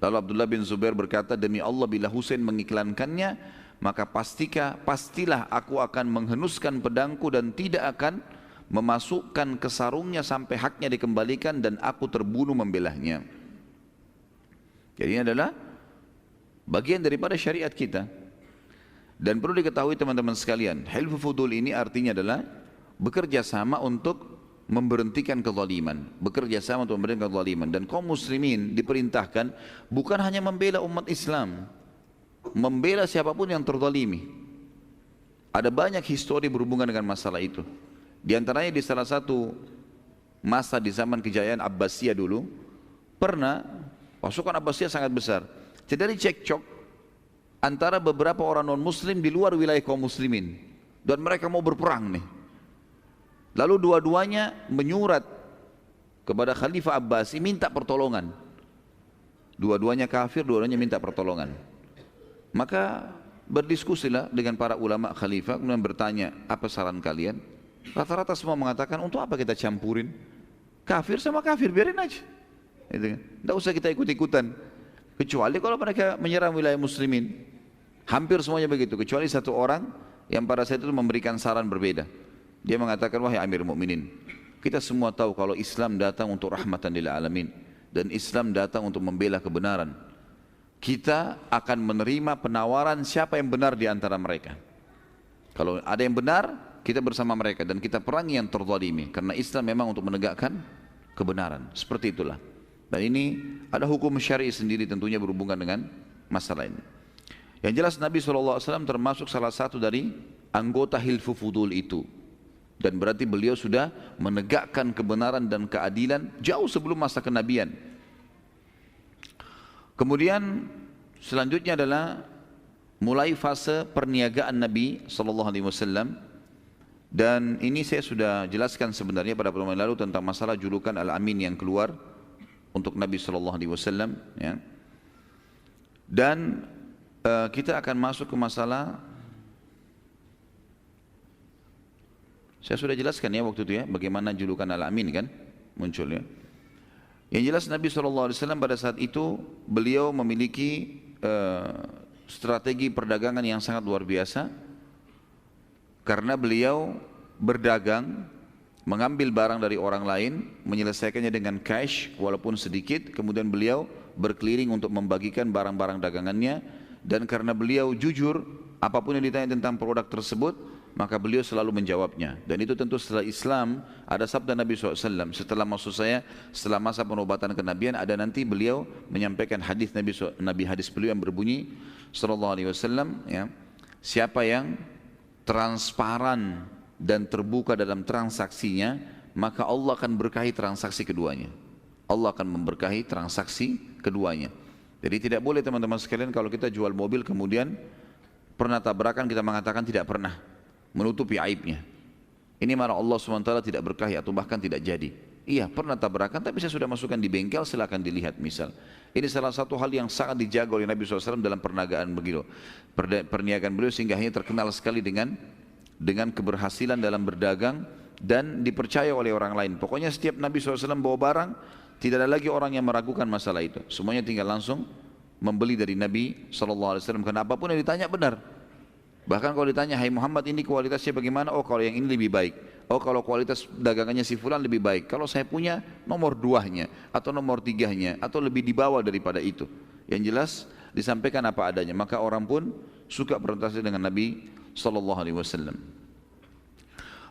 Lalu Abdullah bin Zubair berkata, demi Allah bila Husain mengiklankannya, maka pastilah aku akan menghenuskan pedangku dan tidak akan memasukkan ke sarungnya sampai haknya dikembalikan dan aku terbunuh membelahnya. Jadi ini adalah bagian daripada syariat kita. Dan perlu diketahui teman-teman sekalian, hilfu fudul ini artinya adalah bekerja sama untuk memberhentikan kezaliman, bekerja sama untuk memberhentikan kezaliman. Dan kaum muslimin diperintahkan bukan hanya membela umat Islam, membela siapapun yang terzalimi. Ada banyak histori berhubungan dengan masalah itu. Di antaranya di salah satu masa di zaman kejayaan Abbasiyah dulu, pernah pasukan Abbasiyah sangat besar. Terjadi cekcok antara beberapa orang non-muslim di luar wilayah kaum muslimin. Dan mereka mau berperang nih. Lalu dua-duanya menyurat kepada Khalifah Abbasi minta pertolongan. Dua-duanya kafir, dua-duanya minta pertolongan. Maka berdiskusilah dengan para ulama khalifah, kemudian bertanya, apa saran kalian? Rata-rata semua mengatakan, untuk apa kita campurin? Kafir sama kafir, biarin aja. Tidak usah kita ikut-ikutan. Kecuali kalau mereka menyerang wilayah muslimin. Hampir semuanya begitu, kecuali satu orang yang pada saat itu memberikan saran berbeda. Dia mengatakan, wahai Amir Mukminin, kita semua tahu kalau Islam datang untuk rahmatan lil alamin dan Islam datang untuk membela kebenaran. Kita akan menerima penawaran siapa yang benar di antara mereka. Kalau ada yang benar, kita bersama mereka dan kita perangi yang terzalimi, karena Islam memang untuk menegakkan kebenaran. Seperti itulah. Dan ini ada hukum syar'i sendiri tentunya berhubungan dengan masalah ini. Yang jelas Nabi SAW termasuk salah satu dari anggota hilfu fudul itu. Dan berarti beliau sudah menegakkan kebenaran dan keadilan jauh sebelum masa kenabian. Kemudian selanjutnya adalah mulai fase perniagaan Nabi SAW. Dan ini saya sudah jelaskan sebenarnya pada pertemuan lalu tentang masalah julukan Al-Amin yang keluar untuk Nabi SAW. Ya. Dan kita akan masuk ke masalah, saya sudah jelaskan ya waktu itu ya, bagaimana julukan Al-Amin kan muncul ya. Yang jelas Nabi SAW pada saat itu beliau memiliki strategi perdagangan yang sangat luar biasa. Karena beliau berdagang, mengambil barang dari orang lain, menyelesaikannya dengan cash walaupun sedikit. Kemudian beliau berkeliling untuk membagikan barang-barang dagangannya. Dan karena beliau jujur, apapun yang ditanya tentang produk tersebut, maka beliau selalu menjawabnya. Dan itu tentu setelah Islam ada sabda Nabi SAW. Setelah masa penobatan kenabian ada nanti beliau menyampaikan hadis Nabi hadis beliau yang berbunyi SAW, ya, siapa yang transparan dan terbuka dalam transaksinya, maka Allah akan berkahi transaksi keduanya. Allah akan memberkahi transaksi keduanya. Jadi tidak boleh teman-teman sekalian kalau kita jual mobil kemudian pernah tabrakan kita mengatakan tidak pernah, menutupi aibnya. Ini malah Allah SWT tidak berkahi atau bahkan tidak jadi. Iya pernah tabrakan tapi saya sudah masukkan di bengkel, silakan dilihat misal. Ini salah satu hal yang sangat dijaga oleh Nabi SAW dalam perniagaan begitu. Perniagaan beliau sehingga hanya terkenal sekali dengan keberhasilan dalam berdagang dan dipercaya oleh orang lain. Pokoknya setiap Nabi SAW bawa barang, tidak ada lagi orang yang meragukan masalah itu. Semuanya tinggal langsung membeli dari Nabi SAW karena apapun yang ditanya benar. Bahkan kalau ditanya, hai Muhammad ini kualitasnya bagaimana? Oh kalau yang ini lebih baik. Oh kalau kualitas dagangannya si fulan lebih baik. Kalau saya punya nomor 2-nya atau nomor 3-nya atau lebih di bawah daripada itu. Yang jelas disampaikan apa adanya. Maka orang pun suka bertransaksi dengan Nabi SAW.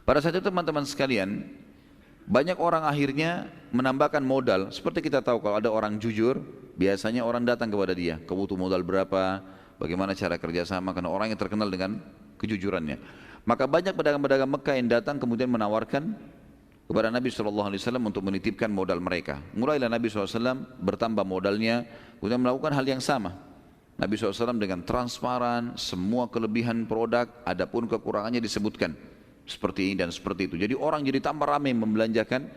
Pada saat itu teman-teman sekalian, banyak orang akhirnya menambahkan modal. Seperti kita tahu kalau ada orang jujur, biasanya orang datang kepada dia. Kau butuh modal berapa? Bagaimana cara kerjasama? Karena orang yang terkenal dengan kejujurannya. Maka banyak pedagang-pedagang Mekah yang datang kemudian menawarkan kepada Nabi SAW untuk menitipkan modal mereka. Mulailah Nabi SAW bertambah modalnya, kemudian melakukan hal yang sama. Nabi SAW dengan transparan, semua kelebihan produk, adapun kekurangannya disebutkan. Seperti ini dan seperti itu. Jadi orang jadi tambah ramai membelanjakan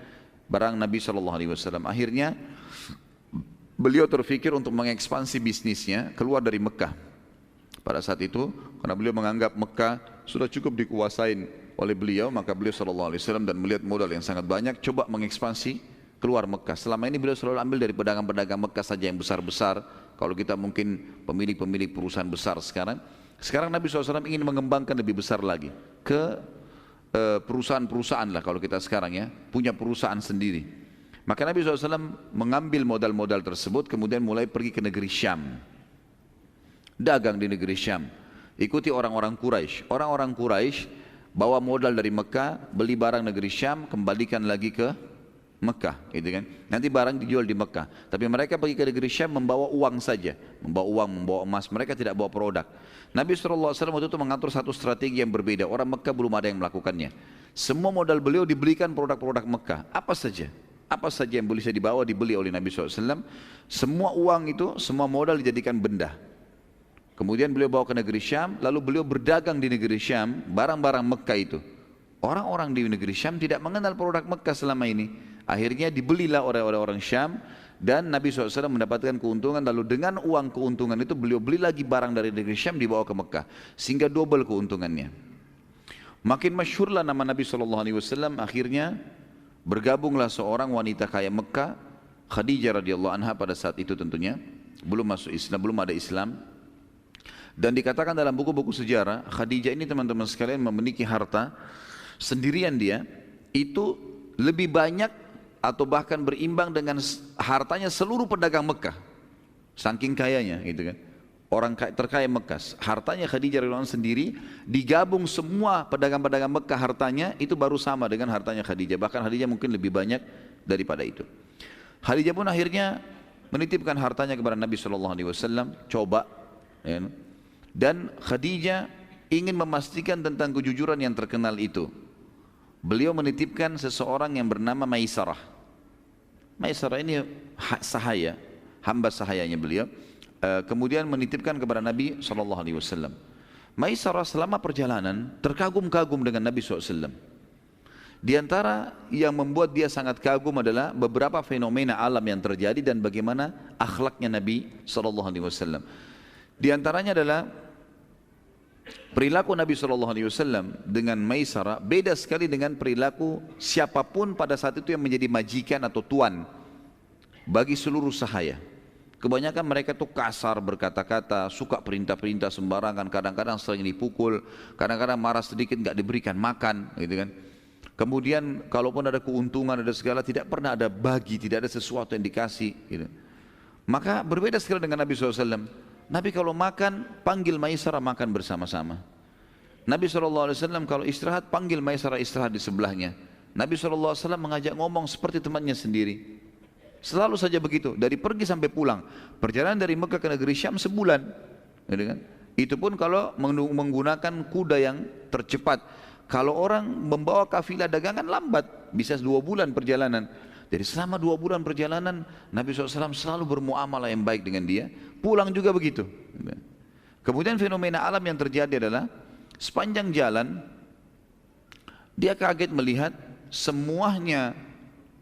barang Nabi SAW. Akhirnya beliau terfikir untuk mengekspansi bisnisnya keluar dari Mekah. Pada saat itu, karena beliau menganggap Mekah sudah cukup dikuasain oleh beliau, maka beliau SAW dan melihat modal yang sangat banyak, coba mengekspansi keluar Mekah. Selama ini beliau selalu ambil dari pedagang-pedagang Mekah saja yang besar-besar, Kalau kita mungkin pemilik perusahaan besar sekarang Nabi SAW ingin mengembangkan lebih besar lagi ke perusahaan-perusahaan lah kalau kita sekarang ya, punya perusahaan sendiri. Maka Nabi SAW mengambil modal-modal tersebut kemudian mulai pergi ke negeri Syam. Dagang di negeri Syam. Ikuti orang-orang Quraisy. Orang-orang Quraisy bawa modal dari Mekah, beli barang negeri Syam, kembalikan lagi ke Mekah, gitu kan. Nanti barang dijual di Mekah. Tapi mereka pergi ke negeri Syam membawa uang saja, membawa uang, membawa emas. Mereka tidak bawa produk. Nabi SAW waktu itu mengatur satu strategi yang berbeda. Orang Mekah belum ada yang melakukannya. Semua modal beliau dibelikan produk-produk Mekah. Apa saja yang bisa dibawa dibeli oleh Nabi SAW. Semua uang itu, semua modal dijadikan benda. Kemudian beliau bawa ke negeri Syam, lalu beliau berdagang di negeri Syam, barang-barang Mekah itu. Orang-orang di negeri Syam tidak mengenal produk Mekah selama ini. Akhirnya dibelilah oleh orang Syam dan Nabi SAW mendapatkan keuntungan. Lalu dengan uang keuntungan itu beliau beli lagi barang dari negeri Syam dibawa ke Mekah. Sehingga double keuntungannya. Makin masyhurlah nama Nabi SAW. Akhirnya bergabunglah seorang wanita kaya Mekah, Khadijah radhiyallahu anha pada saat itu tentunya. Belum masuk Islam, belum ada Islam. Dan dikatakan dalam buku-buku sejarah, Khadijah ini teman-teman sekalian memiliki harta sendirian dia, itu lebih banyak atau bahkan berimbang dengan hartanya seluruh pedagang Mekah. Saking kayanya gitu kan. Orang terkaya Mekah, hartanya Khadijah radhiyallahu anha sendiri, digabung semua pedagang-pedagang Mekah hartanya itu baru sama dengan hartanya Khadijah. Bahkan Khadijah mungkin lebih banyak daripada itu. Khadijah pun akhirnya menitipkan hartanya kepada Nabi SAW, coba ya. Dan Khadijah ingin memastikan tentang kejujuran yang terkenal itu. Beliau menitipkan seseorang yang bernama Maisarah. Maisarah ini sahaya, hamba sahayanya beliau. Kemudian menitipkan kepada Nabi SAW. Maisarah selama perjalanan terkagum-kagum dengan Nabi SAW. Di antara yang membuat dia sangat kagum adalah beberapa fenomena alam yang terjadi dan bagaimana akhlaknya Nabi SAW. Di antaranya adalah perilaku Nabi SAW dengan Maisarah beda sekali dengan perilaku siapapun pada saat itu yang menjadi majikan atau tuan bagi seluruh sahaya. Kebanyakan mereka tuh kasar berkata-kata, suka perintah-perintah sembarangan, kadang-kadang sering dipukul, kadang-kadang marah sedikit nggak diberikan makan, gitu kan. Kemudian kalaupun ada keuntungan, ada segala, tidak pernah ada bagi, tidak ada sesuatu yang dikasih, gitu. Maka berbeda sekali dengan Nabi SAW. Nabi kalau makan, panggil Maisarah makan bersama-sama. Nabi SAW kalau istirahat, panggil Maisarah istirahat di sebelahnya. Nabi SAW mengajak ngomong seperti temannya sendiri. Selalu saja begitu, dari pergi sampai pulang. Perjalanan dari Mekah ke negeri Syam sebulan. Gitu kan? Itu pun kalau menggunakan kuda yang tercepat. Kalau orang membawa kafilah dagangan lambat, bisa 2 bulan perjalanan. Jadi selama 2 bulan perjalanan, Nabi SAW selalu bermuamalah yang baik dengan dia. Pulang juga begitu. Kemudian fenomena alam yang terjadi adalah sepanjang jalan dia kaget melihat semuanya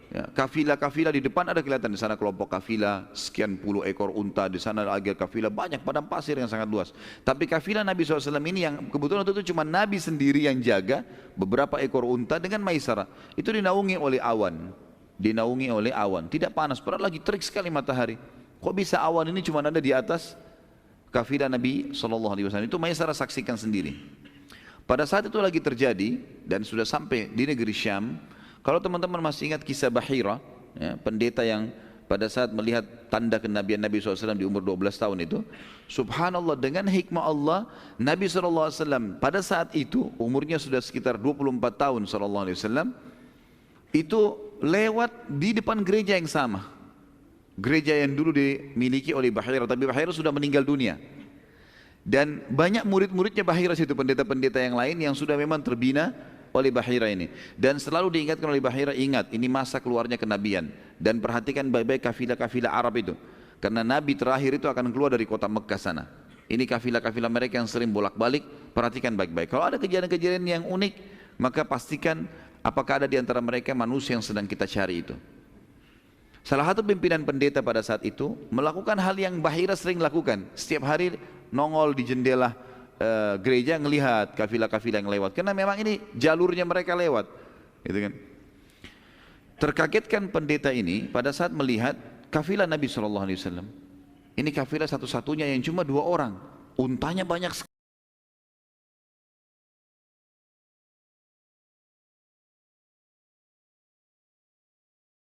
ya, kafilah-kafilah di depan ada kelihatan, di sana kelompok kafilah sekian puluh ekor unta, di sana lagi kafilah banyak padang pasir yang sangat luas. Tapi kafilah Nabi SAW ini yang kebetulan itu cuma Nabi sendiri yang jaga beberapa ekor unta dengan Maisarah. Itu dinaungi oleh awan. Dinaungi oleh awan, tidak panas, padahal lagi terik sekali matahari. Kok bisa awan ini cuma ada di atas kafilah Nabi SAW? Itu Maisarah saksikan sendiri. Pada saat itu lagi terjadi dan sudah sampai di negeri Syam. Kalau teman-teman masih ingat kisah Bahira, ya, pendeta yang pada saat melihat tanda kenabian Nabi SAW di umur 12 tahun itu, subhanallah dengan hikmah Allah, Nabi SAW pada saat itu umurnya sudah sekitar 24 tahun SAW, itu lewat di depan gereja yang sama. Gereja yang dulu dimiliki oleh Bahira, tapi Bahira sudah meninggal dunia. Dan banyak murid-muridnya Bahira situ, pendeta-pendeta yang lain yang sudah memang terbina oleh Bahira ini. Dan selalu diingatkan oleh Bahira, ingat ini masa keluarnya kenabian. Dan perhatikan baik-baik kafilah-kafilah Arab itu. Karena Nabi terakhir itu akan keluar dari kota Mekah sana. Ini kafilah-kafilah mereka yang sering bolak-balik, perhatikan baik-baik. Kalau ada kejadian-kejadian yang unik, maka pastikan apakah ada di antara mereka manusia yang sedang kita cari itu. Salah satu pimpinan pendeta pada saat itu melakukan hal yang Bahira sering lakukan. Setiap hari nongol di jendela gereja ngelihat kafilah-kafilah yang lewat. Karena memang ini jalurnya mereka lewat. Gitu kan. Terkagetkan pendeta ini pada saat melihat kafilah Nabi SAW. Ini kafilah satu-satunya yang cuma 2 orang, untanya banyak sekali.